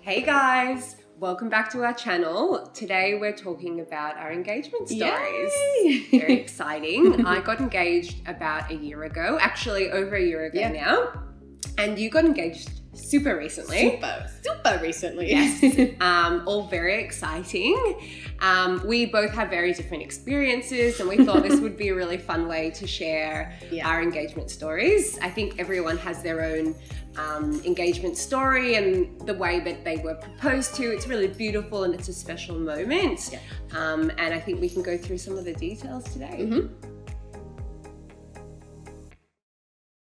Hey guys, welcome back to our channel. Today we're talking about our engagement stories. Yay! Very exciting. I got engaged about a year ago, actually over a year ago now. And you got engaged super recently. Super recently. Yes. All very exciting. We both have very different experiences and we thought this would be a really fun way to share our engagement stories. I think everyone has their own engagement story and the way that they were proposed to. It's really beautiful and it's a special moment. Yeah. And I think we can go through some of the details today. Mm-hmm.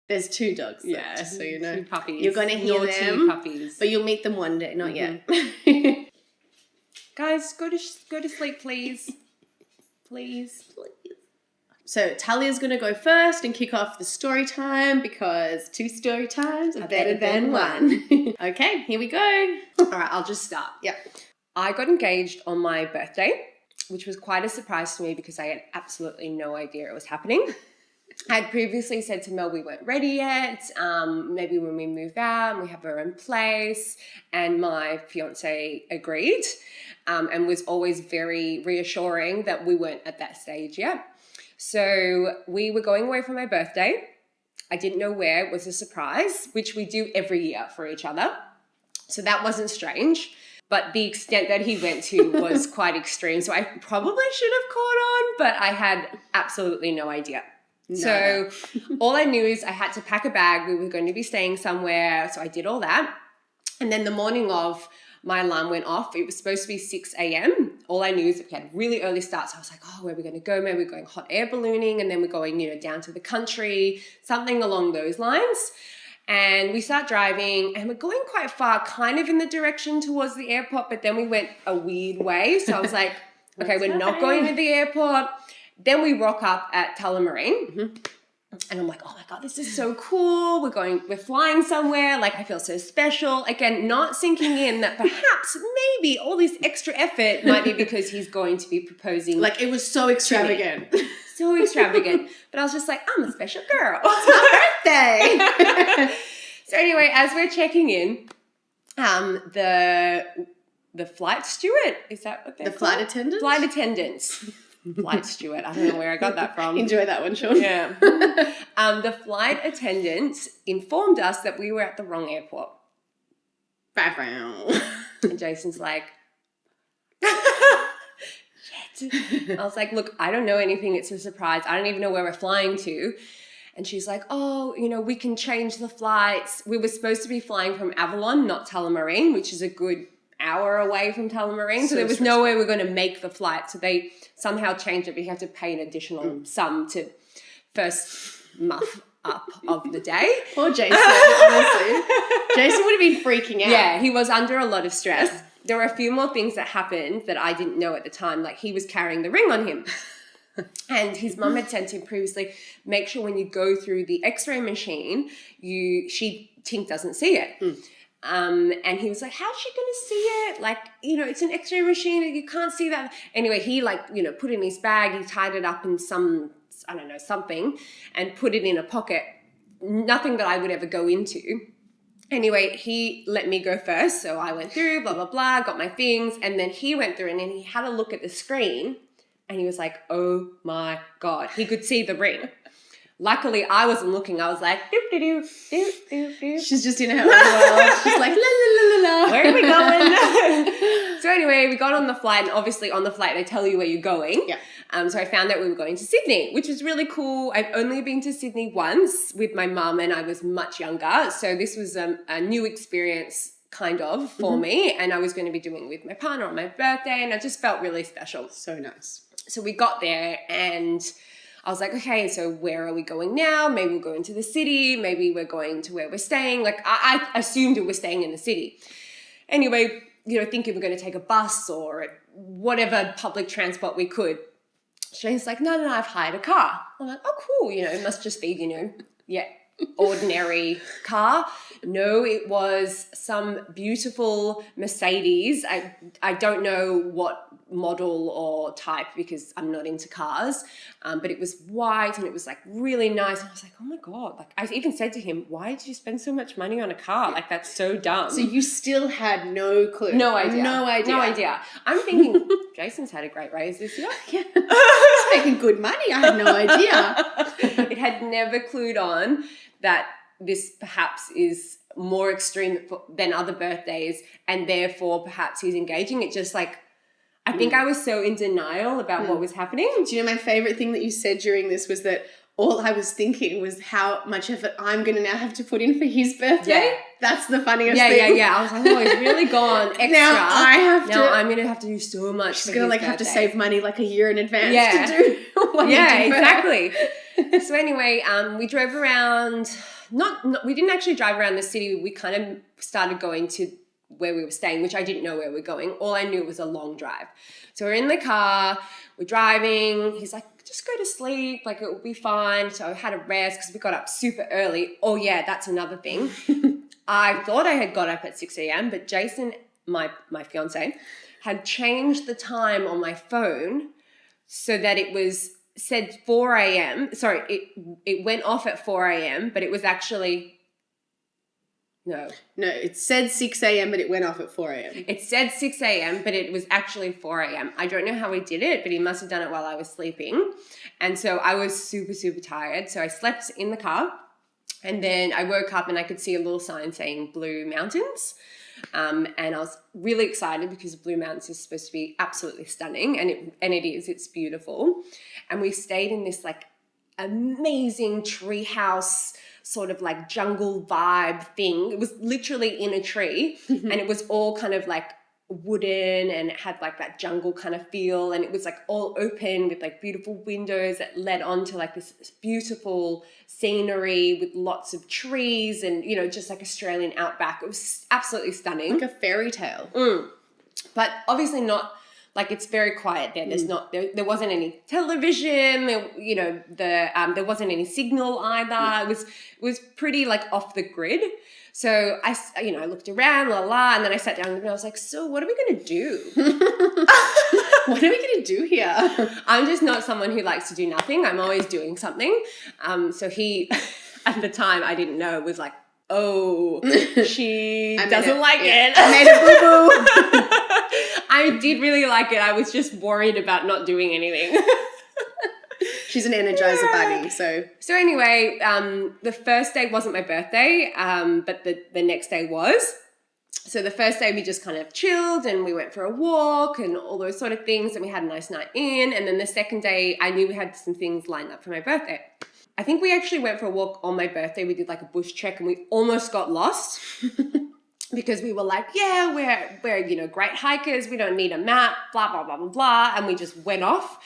There's two dogs, though, Yeah, just so you know. Two puppies. You're going to hear Naughty them, puppies. but you'll meet them one day, not yet. Guys, go to sleep, please. Please. So Talia's going to go first and kick off the story time because 2 story times are better than one. Okay, here we go. All right, I'll just start. Yeah. I got engaged on my birthday, which was quite a surprise to me because I had absolutely no idea it was happening. I had previously said to Mel we weren't ready yet, maybe when we move out and we have our own place, and my fiance agreed and was always very reassuring that we weren't at that stage yet. So we were going away for my birthday. I didn't know where. It was a surprise, which we do every year for each other. So that wasn't strange. But the extent that he went to was quite extreme. So I probably should have caught on, but I had absolutely no idea. No. So all I knew is I had to pack a bag. We were going to be staying somewhere. So I did all that. And then the morning of, my alarm went off. It was supposed to be 6 a.m. All I knew is that we had really early starts. So I was like, oh, where are we going to go? Maybe we're going hot air ballooning and then we're going, down to the country, something along those lines. And we start driving and we're going quite far, kind of in the direction towards the airport, but then we went a weird way. So I was like, okay, we're not going to the airport. Then we rock up at Tullamarine and I'm like, oh my God, this is so cool. We're flying somewhere. Like I feel so special. Again, not sinking in that perhaps maybe all this extra effort might be because he's going to be proposing. Like it was so extravagant. So extravagant. But I was just like, I'm a special girl. It's my birthday. So anyway, as we're checking in, the flight steward, is that what they're called? Flight attendant? Flight attendants. Flight steward. I don't know where I got that from. Enjoy that one, Sean. Yeah. The flight attendants informed us that we were at the wrong airport. And Jason's like, shit. I was like, look, I don't know anything. It's a surprise. I don't even know where we're flying to. And she's like, oh, we can change the flights. We were supposed to be flying from Avalon, not Tullamarine, which is a good hour away from Tullamarine. So there was no way we're going to make the flight. So they somehow changed it. We have to pay an additional sum to first muff up of the day. Poor Jason, honestly. Jason would have been freaking out. Yeah, he was under a lot of stress. There were a few more things that happened that I didn't know at the time. Like he was carrying the ring on him. And his mum had said to him previously, make sure when you go through the x-ray machine, Tink doesn't see it. And he was like, how's she going to see it? Like, it's an x-ray machine and you can't see that. Anyway, he put it in his bag, he tied it up in something and put it in a pocket. Nothing that I would ever go into. Anyway, he let me go first. So I went through, blah, blah, blah, got my things. And then he went through and then he had a look at the screen and he was like, oh my God, he could see the ring. Luckily, I wasn't looking. I was like, doop-de-doo. She's just in her own world. She's like, la, la, la, la, la. Where are we going? So anyway, we got on the flight, and obviously on the flight, they tell you where you're going. Yeah. So I found that we were going to Sydney, which was really cool. I've only been to Sydney once with my mum, and I was much younger. So this was a new experience kind of for me, and I was going to be doing it with my partner on my birthday, and I just felt really special. So nice. So we got there, and I was like, okay, so where are we going now? Maybe we'll go into the city. Maybe we're going to where we're staying. Like I assumed we were staying in the city. Anyway, thinking we're going to take a bus or whatever public transport we could. Shane's like, no, I've hired a car. I'm like, oh, cool. It must just be, ordinary car. No, it was some beautiful Mercedes. I don't know what model or type because I'm not into cars, but it was white and it was like really nice. And I was like, oh my God. Like I even said to him, why did you spend so much money on a car? Like that's so dumb. So you still had no clue? No idea. No idea. No idea. I'm thinking, Jason's had a great raise this year. Yeah. He's making good money. I had no idea. It had never clued on that this perhaps is more extreme than other birthdays and therefore perhaps he's engaging. It just like, I think I was so in denial about what was happening. Do you know my favorite thing that you said during this was that all I was thinking was how much effort I'm going to now have to put in for his birthday. Yeah. That's the funniest thing. Yeah. I was like, oh, he's really gone extra. Now I'm going to have to do so much. She's going to like have to save money like a year in advance to do what yeah, you do. Exactly. So anyway, we drove around. We didn't actually drive around the city. We kind of started going to where we were staying, which I didn't know where we were going. All I knew was a long drive. So we're in the car, we're driving. He's like, just go to sleep. Like, it will be fine. So I had a rest because we got up super early. Oh, yeah, that's another thing. I thought I had got up at 6 a.m., but Jason, my fiance, had changed the time on my phone so that it was said 4 a.m. Sorry, it went off at 4 a.m., but it was actually... No, it said 6 a.m., but it went off at 4 a.m. It said 6 a.m., but it was actually 4 a.m. I don't know how he did it, but he must have done it while I was sleeping. And so I was super, super tired. So I slept in the car and then I woke up and I could see a little sign saying Blue Mountains. And I was really excited because Blue Mountains is supposed to be absolutely stunning. And it is. It's beautiful. And we stayed in this like amazing treehouse sort of like jungle vibe thing. It was literally in a tree and it was all kind of like wooden and it had like that jungle kind of feel and it was like all open with like beautiful windows that led onto like this beautiful scenery with lots of trees and, you know, just like Australian outback. It was absolutely stunning. Like a fairy tale. But obviously not. Like it's very quiet there. There's not there wasn't any television. There wasn't any signal either. It was pretty like off the grid. So I looked around, and then I sat down and I was like, so what are we going to do? What are we going to do here? I'm just not someone who likes to do nothing. I'm always doing something. So he, at the time, I didn't know, was like, oh, she doesn't like it. I made a boo-boo. I did really like it. I was just worried about not doing anything. She's an Energizer bunny, so. So anyway, the first day wasn't my birthday, but the next day was. So the first day we just kind of chilled and we went for a walk and all those sort of things and we had a nice night in. And then the second day I knew we had some things lined up for my birthday. I think we actually went for a walk on my birthday. We did like a bush trek and we almost got lost because we were like, yeah, we're great hikers. We don't need a map, blah, blah, blah, blah, blah. And we just went off.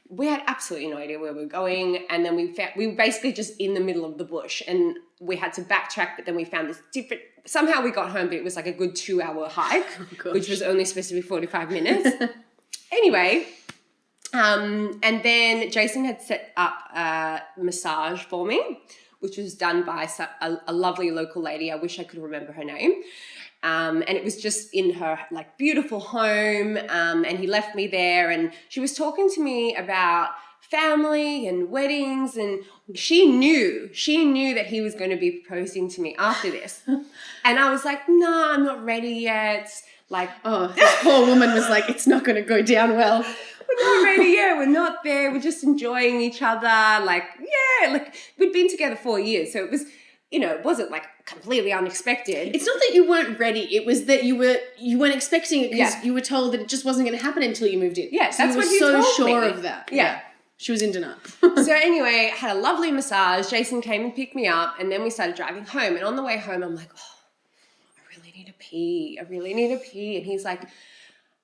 We had absolutely no idea where we were going. And then we were basically just in the middle of the bush and we had to backtrack. But then we found this different, somehow we got home, but it was like a good 2-hour hike, which was only supposed to be 45 minutes. Anyway, and then Jason had set up a massage for me, which was done by a lovely local lady. I wish I could remember her name. And it was just in her like beautiful home. And he left me there and she was talking to me about family and weddings and she knew that he was going to be proposing to me after this. And I was like, no, I'm not ready yet. Like, oh, this poor woman was like, it's not going to go down well. We're not ready yet. We're not there. We're just enjoying each other. Like, yeah, like we'd been together 4 years. So it was, it wasn't like completely unexpected. It's not that you weren't ready. It was that you weren't expecting it because you were told that it just wasn't going to happen until you moved in. Yeah, so that's what you were so sure me. Of that. Yeah. She was in denial. So anyway, I had a lovely massage. Jason came and picked me up and then we started driving home. And on the way home, I'm like, oh, I really need a pee. And he's like,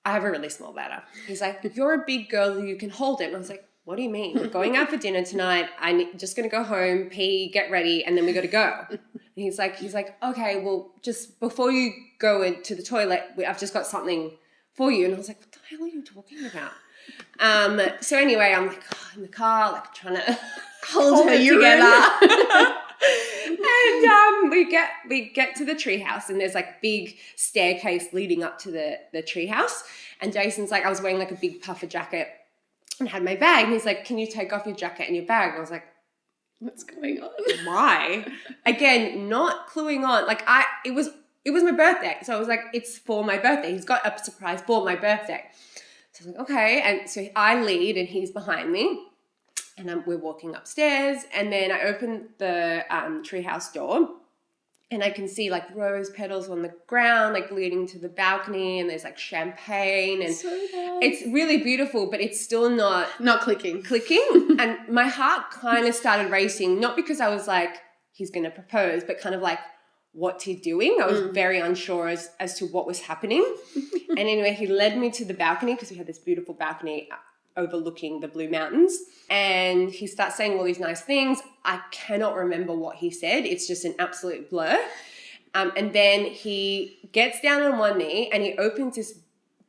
I have a really small bladder. He's like, you're a big girl, you can hold it. And I was like, what do you mean? We're going out for dinner tonight. I'm just going to go home, pee, get ready, and then we got to go. And he's like, okay, well, just before you go into the toilet, I've just got something for you. And I was like, what the hell are you talking about? So anyway, I'm like in the car, like trying to hold it together. And we get to the treehouse, and there's like big staircase leading up to the treehouse. And Jason's like, I was wearing like a big puffer jacket and had my bag. And he's like, can you take off your jacket and your bag? And I was like, what's going on? Why? Again, not cluing on. Like it was my birthday. So I was like, it's for my birthday. He's got a surprise for my birthday. So I was like, okay. And so I lead and he's behind me. And we're walking upstairs. And then I open the treehouse door. And I can see like rose petals on the ground, like leading to the balcony. And there's like champagne. And so nice. It's really beautiful, but it's still not clicking. And my heart kind of started racing, not because I was like, he's going to propose, but kind of like, what's he doing? I was very unsure as to what was happening. And anyway, he led me to the balcony because we had this beautiful balcony overlooking the Blue Mountains. And he starts saying all these nice things. I cannot remember what he said. It's just an absolute blur. And then he gets down on one knee and he opens this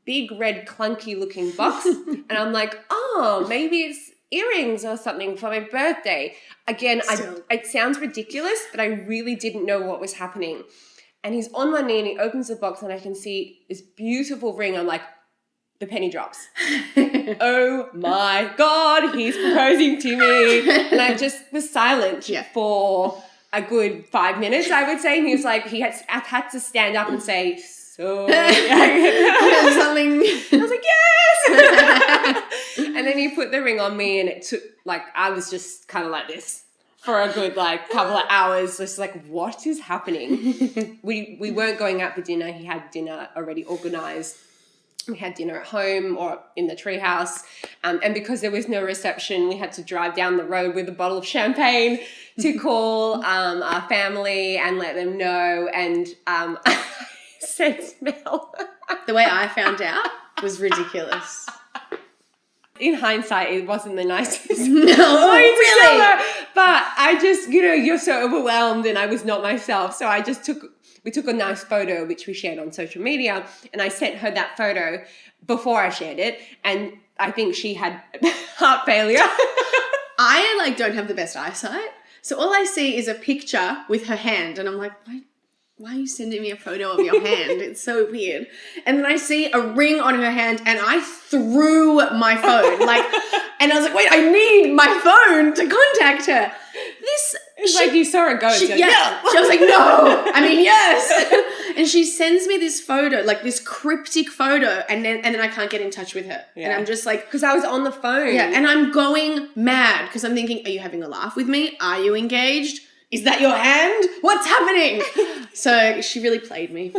big red clunky looking box. And I'm like, oh, maybe it's earrings or something for my birthday. Again, it sounds ridiculous, but I really didn't know what was happening. And he's on one knee and he opens the box and I can see this beautiful ring. I'm like, the penny drops. Oh my God, he's proposing to me. And I just was silent for a good 5 minutes, I would say. And he was like, I've had to stand up and say, so something. I was like, yes. And then he put the ring on me and it took I was just kind of like this for a good couple of hours, just like, what is happening? We weren't going out for dinner. He had dinner already organized. We had dinner at home or in the treehouse. And because there was no reception, we had to drive down the road with a bottle of champagne to call our family and let them know. And I sent Mel. The way I found out was ridiculous. In hindsight, it wasn't the nicest. No, really. But I just, you're so overwhelmed and I was not myself. So we took a nice photo, which we shared on social media. And I sent her that photo before I shared it. And I think she had heart failure. I don't have the best eyesight. So all I see is a picture with her hand. And I'm like, why are you sending me a photo of your hand? It's so weird. And then I see a ring on her hand and I threw my phone. And I was like, wait, I need my phone to contact her. It's like you saw a ghost. She was like, no. I mean, yes. And she sends me this photo, this cryptic photo, and then I can't get in touch with her. Yeah. And I'm just like, because I was on the phone. Yeah, and I'm going mad because I'm thinking, are you having a laugh with me? Are you engaged? Is that your hand? What's happening? So she really played me.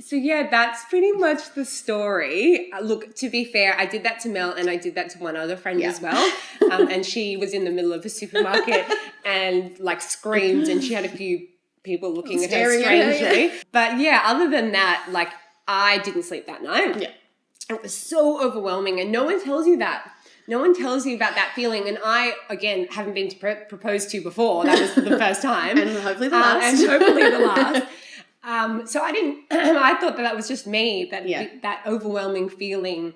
So yeah, that's pretty much the story. Look, to be fair, I did that to Mel and I did that to one other friend as well. And she was in the middle of a supermarket and screamed, and she had a few people looking at her strangely. But yeah, other than that, I didn't sleep that night. Yeah. It was so overwhelming, and no one tells you that. No one tells you about that feeling. And I, again, haven't been proposed to before. That was the first time. And hopefully the last. So I thought that was just me, that overwhelming feeling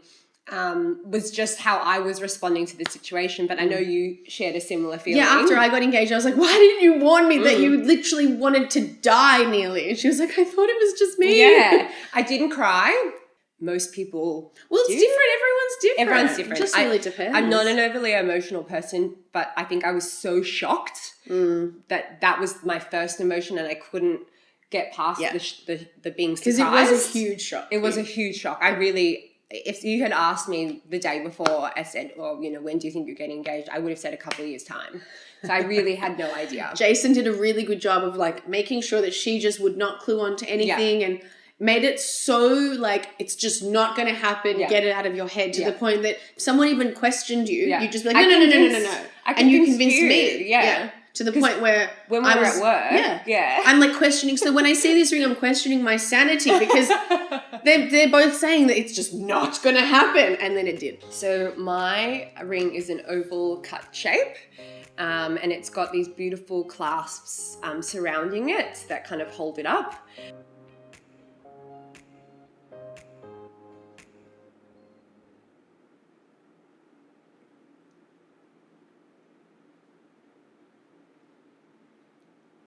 was just how I was responding to the situation. But I know you shared a similar feeling. Yeah, after I got engaged, I was like, why didn't you warn me that you literally wanted to die nearly? And she was like, I thought it was just me. Yeah, I didn't cry. Most people it's do. Different. Everyone's different. It just really depends. I'm not an overly emotional person, but I think I was so shocked that was my first emotion, and I couldn't get past the being surprised. Because it was a huge shock. It was a huge shock. If you had asked me the day before, I said, when do you think you're getting engaged? I would have said a couple of years' time. So I really had no idea. Jason did a really good job of making sure that she just would not clue on to anything and made it so it's just not going to happen. Yeah. Get it out of your head to the point that if someone even questioned you, you'd just be like, no. And you convinced me. Yeah. To the point where when we were at work, I'm questioning. So when I see this ring, I'm questioning my sanity because they're both saying that it's just not going to happen. And then it did. So my ring is an oval cut shape. And it's got these beautiful clasps surrounding it that kind of hold it up.